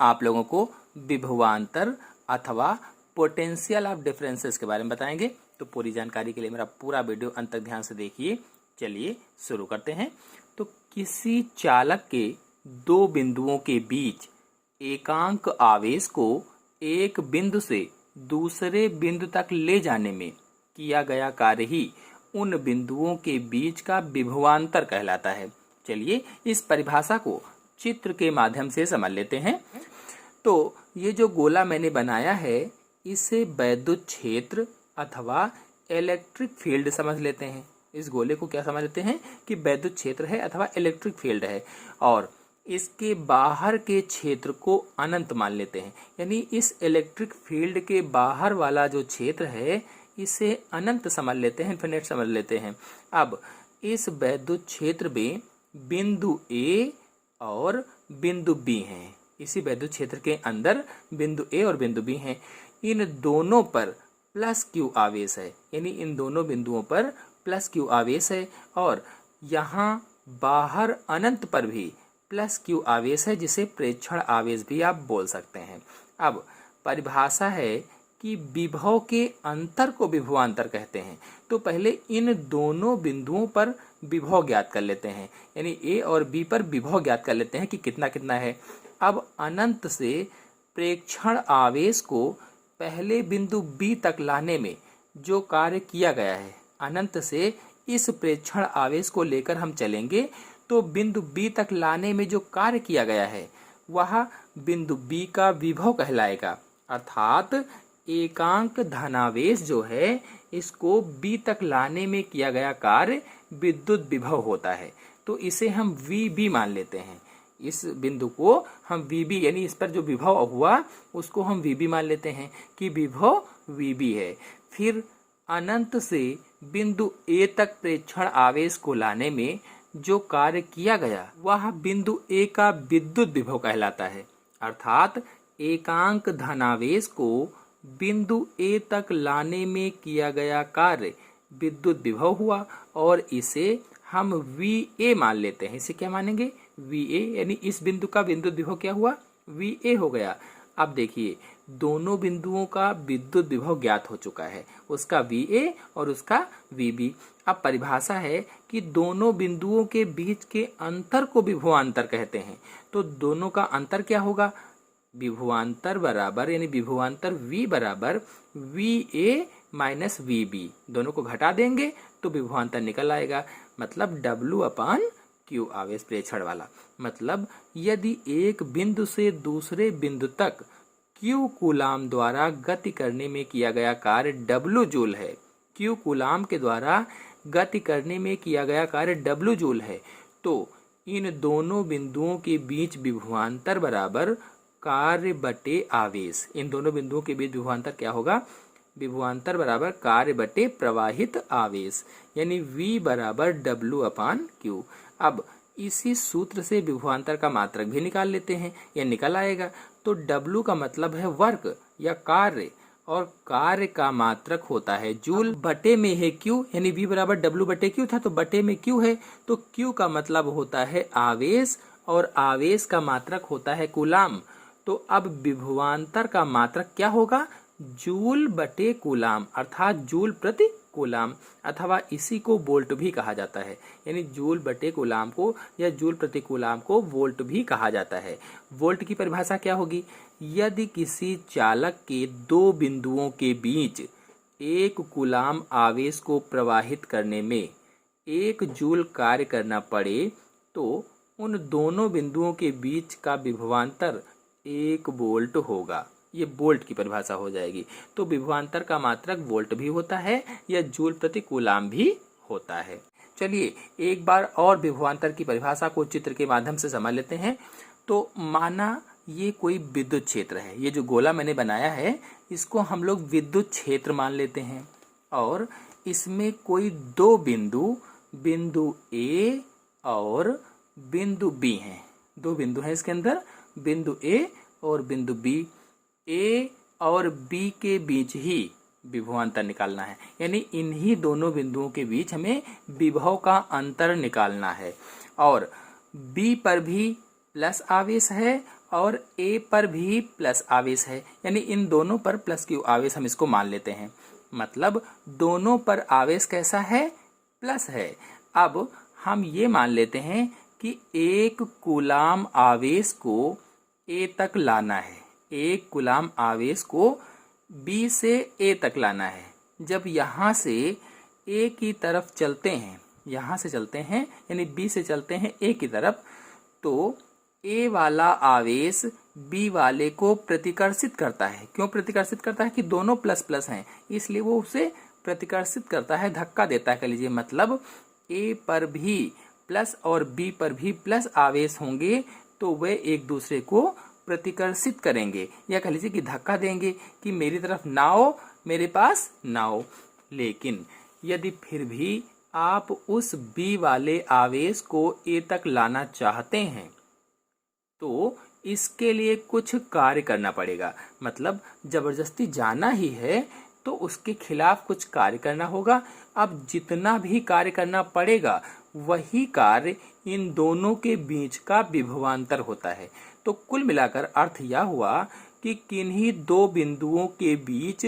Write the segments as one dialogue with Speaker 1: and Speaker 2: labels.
Speaker 1: आप लोगों को विभवांतर अथवा पोटेंशियल ऑफ डिफरेंसेस के बारे में बताएंगे। तो पूरी जानकारी के लिए मेरा पूरा वीडियो अंत तक ध्यान से देखिए। चलिए शुरू करते हैं। तो किसी चालक के दो बिंदुओं के बीच एकांक आवेश को एक बिंदु से दूसरे बिंदु तक ले जाने में किया गया कार्य ही उन बिंदुओं के बीच का विभवांतर कहलाता है। चलिए इस परिभाषा को चित्र के माध्यम से समझ लेते हैं। तो ये जो गोला मैंने बनाया है इसे वैद्युत क्षेत्र अथवा इलेक्ट्रिक फील्ड समझ लेते हैं। इस गोले को क्या समझ लेते हैं कि वैद्युत क्षेत्र है अथवा इलेक्ट्रिक फील्ड है, और इसके बाहर के क्षेत्र को अनंत मान लेते हैं। यानी इस इलेक्ट्रिक फील्ड के बाहर वाला जो क्षेत्र है इसे अनंत समझ लेते हैं, इन्फिनिट समझ लेते हैं। अब इस वैद्युत क्षेत्र में बिंदु A और बिंदु B हैं। इसी वैद्युत क्षेत्र के अंदर बिंदु A और बिंदु B हैं। इन दोनों पर प्लस Q आवेश है, यानी इन दोनों बिंदुओं पर प्लस Q आवेश है, और यहाँ बाहर अनंत पर भी प्लस Q आवेश है, जिसे प्रेक्षण आवेश भी आप बोल सकते हैं। अब परिभाषा है कि विभव के अंतर को विभवांतर कहते हैं। तो पहले इन दोनों बिंदुओं पर विभव ज्ञात कर लेते हैं, यानी A और B पर विभव ज्ञात कर लेते हैं कि कितना कितना है। अब अनंत से प्रेक्षण आवेश को पहले बिंदु B तक लाने में जो कार्य किया गया है, अनंत से इस प्रेक्षण आवेश को लेकर हम चलेंगे तो बिंदु B तक लाने में जो कार्य किया गया है वह बिंदु B का विभव कहलाएगा। अर्थात एकांक धनावेश जो है इसको B तक लाने में किया गया कार्य विद्युत विभव होता है। तो इसे हम VB मान लेते हैं। इस बिंदु को हम VB यानी इस पर जो विभव हुआ उसको हम VB मान लेते हैं कि विभव VB है। फिर अनंत से बिंदु A तक प्रेक्षण आवेश को लाने में जो कार्य किया गया वह बिंदु A का विद्युत विभव कहलाता है। अर्थात एकांक धनावेश को बिंदु A तक लाने में किया गया कार्य विद्युत विभव हुआ, और इसे हम VA मान लेते हैं। इसे क्या मानेंगे? VA, यानी इस बिंदु का विद्युत विभव क्या हुआ? VA हो गया। अब देखिए दोनों बिंदुओं का विद्युत विभव ज्ञात हो चुका है, उसका VA और उसका VB। अब परिभाषा है कि दोनों बिंदुओं के बीच के अंतर को विभवांतर कहते हैं। तो दोनों का अंतर क्या होगा? विभवांतर बराबर, यानी विभवांतर V बराबर VA माइनस VB। दोनों को घटा देंगे तो विभवांतर निकल आएगा, मतलब W/Q आवेश प्रेक्षण वाला। मतलब यदि एक बिंदु से दूसरे बिंदु तक Q कूलाम द्वारा गति करने में किया गया कार्य W जूल है, Q कूलाम के द्वारा गति करने में किया गया कार्य W जूल है, तो इन दोनों बिंदुओं के बीच विभवांतर बराबर कार्य बटे आवेश। इन दोनों बिंदुओं के बीच विभवांतर क्या होगा? विभवांतर बराबर कार्य बटे प्रवाहित आवेश, यानी V बराबर W/Q। अब इसी सूत्र से विभवांतर का मात्रक भी निकाल लेते हैं, यह निकल आएगा। तो W का मतलब है वर्क या कार्य, और कार्य का मात्रक होता है जूल, बटे में है Q, यानी V बराबर W/Q था तो बटे में Q है, तो Q का मतलब होता है आवेश, और आवेश का मात्रक होता है कूलाम। तो अब विभवांतर का मात्रक क्या होगा? जूल बटे कूलाम, अर्थात जूल प्रति कूलाम, अथवा इसी को वोल्ट भी कहा जाता है। यानी जूल बटे कूलाम को या जूल प्रति कूलाम को वोल्ट भी कहा जाता है। वोल्ट की परिभाषा क्या होगी? यदि किसी चालक के दो बिंदुओं के बीच एक कूलाम आवेश को प्रवाहित करने में 1 जूल कार्य करना पड़े तो उन दोनों बिंदुओं के बीच का विभवांतर 1 वोल्ट होगा। ये वोल्ट की परिभाषा हो जाएगी। तो विभवांतर का मात्रक वोल्ट भी होता है या जूल प्रति कूलाम भी होता है। चलिए एक बार और विभवांतर की परिभाषा को चित्र के माध्यम से समझ लेते हैं। तो माना ये कोई विद्युत क्षेत्र है, ये जो गोला मैंने बनाया है इसको हम लोग विद्युत क्षेत्र मान लेते हैं, और इसमें कोई दो बिंदु A और बिंदु B हैं। दो बिंदु हैं इसके अंदर, बिंदु A और बिंदु B। A और B के बीच ही विभवांतर निकालना है, यानी इन्हीं दोनों बिंदुओं के बीच हमें विभव का अंतर निकालना है। और B पर भी प्लस आवेश है और A पर भी प्लस आवेश है, यानी इन दोनों पर प्लस Q आवेश हम इसको मान लेते हैं। मतलब दोनों पर आवेश कैसा है? प्लस है। अब हम ये मान लेते हैं कि 1 कूलाम आवेश को A तक लाना है, 1 कूलाम आवेश को B से A तक लाना है। जब यहाँ से A की तरफ चलते हैं, यहाँ से चलते हैं यानी B से चलते हैं A की तरफ, तो A वाला आवेश B वाले को प्रतिकर्षित करता है। क्यों प्रतिकर्षित करता है? कि दोनों प्लस प्लस हैं, इसलिए वो उसे प्रतिकर्षित करता है, धक्का देता है कह लीजिए। मतलब A पर भी प्लस और B पर भी प्लस आवेश होंगे तो वे एक दूसरे को प्रतिकर्षित करेंगे, या कह लीजिए कि धक्का देंगे कि मेरी तरफ ना आओ, मेरे पास ना आओ। लेकिन यदि फिर भी आप उस B वाले आवेश को A तक लाना चाहते हैं तो इसके लिए कुछ कार्य करना पड़ेगा। मतलब जबरदस्ती जाना ही है तो उसके खिलाफ कुछ कार्य करना होगा। अब जितना भी कार्य करना पड़ेगा वही कार्य इन दोनों के बीच का विभवांतर होता है। तो कुल मिलाकर अर्थ यह हुआ कि किन्हीं दो बिंदुओं के बीच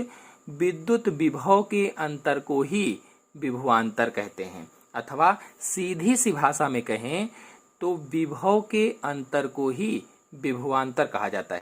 Speaker 1: विद्युत विभव के अंतर को ही विभवांतर कहते हैं, अथवा सीधी सी भाषा में कहें तो विभव के अंतर को ही विभवांतर कहा जाता है।